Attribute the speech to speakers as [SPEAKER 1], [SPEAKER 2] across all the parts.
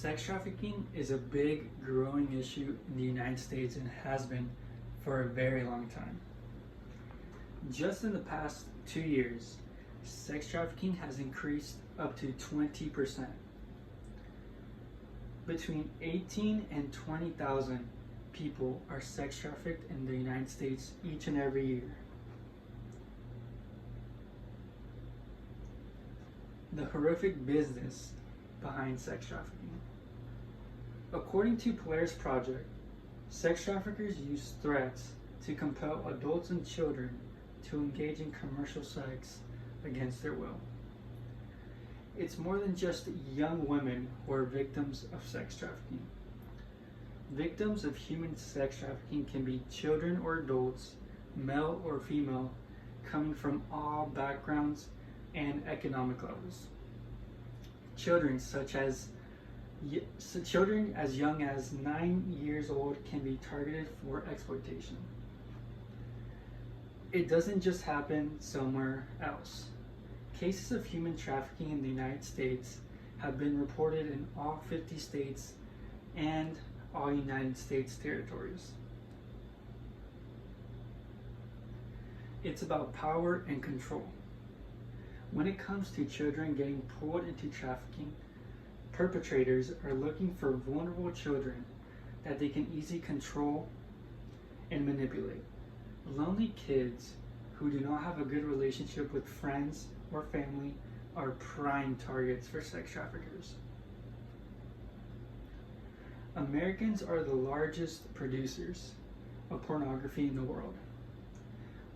[SPEAKER 1] Sex trafficking is a big, growing issue in the United States and has been for a very long time. Just in the past 2 years, sex trafficking has increased up to 20%. Between 18 and 20,000 people are sex trafficked in the United States each and every year. The horrific business behind sex trafficking. According to Polaris Project, sex traffickers use threats to compel adults and children to engage in commercial sex against their will. It's more than just young women who are victims of sex trafficking. Victims of human sex trafficking can be children or adults, male or female, coming from all backgrounds and economic levels. Children as young as 9 years old can be targeted for exploitation. It doesn't just happen somewhere else. Cases of human trafficking in the United States have been reported in all 50 states and all United States territories. It's about power and control. When it comes to children getting pulled into trafficking, perpetrators are looking for vulnerable children that they can easily control and manipulate. Lonely kids who do not have a good relationship with friends or family are prime targets for sex traffickers. Americans are the largest producers of pornography in the world.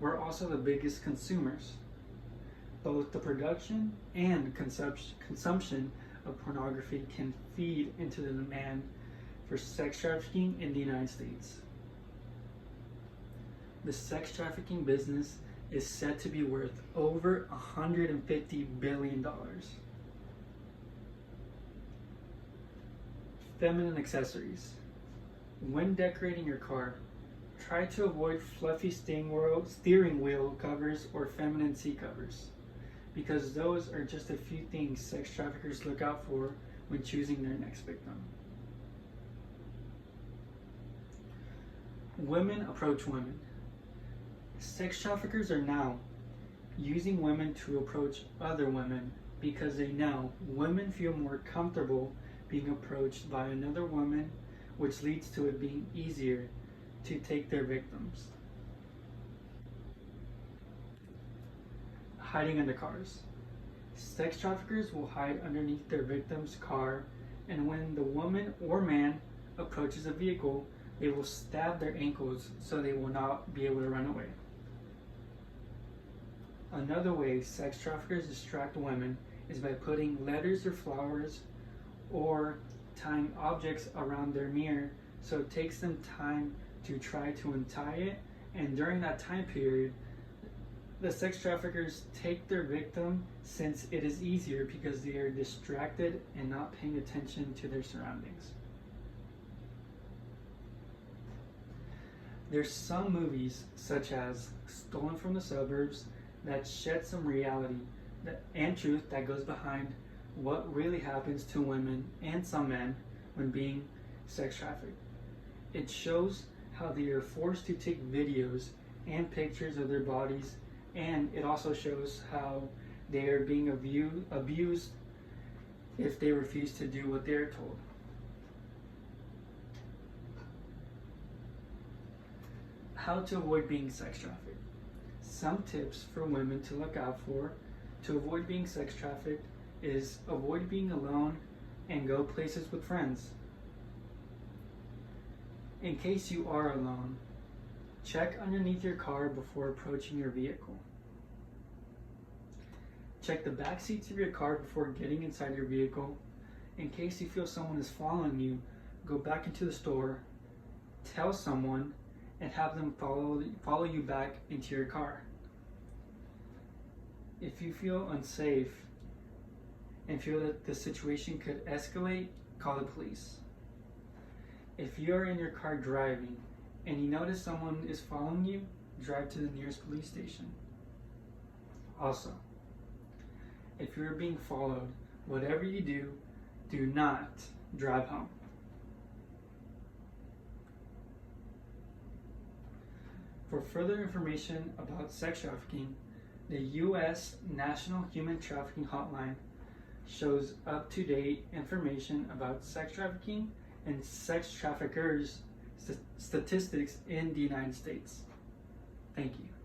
[SPEAKER 1] We're also the biggest consumers. Both the production and consumption of pornography can feed into the demand for sex trafficking in the United States. The sex trafficking business is said to be worth over $150 billion. Feminine accessories. When decorating your car, try to avoid fluffy steering wheel covers or feminine seat covers, because those are just a few things sex traffickers look out for when choosing their next victim. Women approach women. Sex traffickers are now using women to approach other women because they know women feel more comfortable being approached by another woman, which leads to it being easier to take their victims. Hiding under cars. Sex traffickers will hide underneath their victim's car, and when the woman or man approaches a vehicle, they will stab their ankles so they will not be able to run away. Another way sex traffickers distract women is by putting letters or flowers or tying objects around their mirror, so it takes them time to try to untie it, and during that time period, the sex traffickers take their victim since it is easier because they are distracted and not paying attention to their surroundings. There's some movies, such as Stolen from the Suburbs, that shed some reality and truth that goes behind what really happens to women and some men when being sex trafficked. It shows how they are forced to take videos and pictures of their bodies, and it also shows how they are being abused if they refuse to do what they're told. How to avoid being sex trafficked. Some tips for women to look out for to avoid being sex trafficked is avoid being alone and go places with friends. In case you are alone, check underneath your car before approaching your vehicle. Check the back seats of your car before getting inside your vehicle. In case you feel someone is following you, go back into the store, tell someone, and have them follow you back into your car. If you feel unsafe and feel that the situation could escalate, call the police. If you are in your car driving and you notice someone is following you, drive to the nearest police station. Also, if you're being followed, whatever you do, Do not drive home. For further information about sex trafficking, the U.S. National Human Trafficking Hotline shows up-to-date information about sex trafficking and sex traffickers statistics in the United States. Thank you.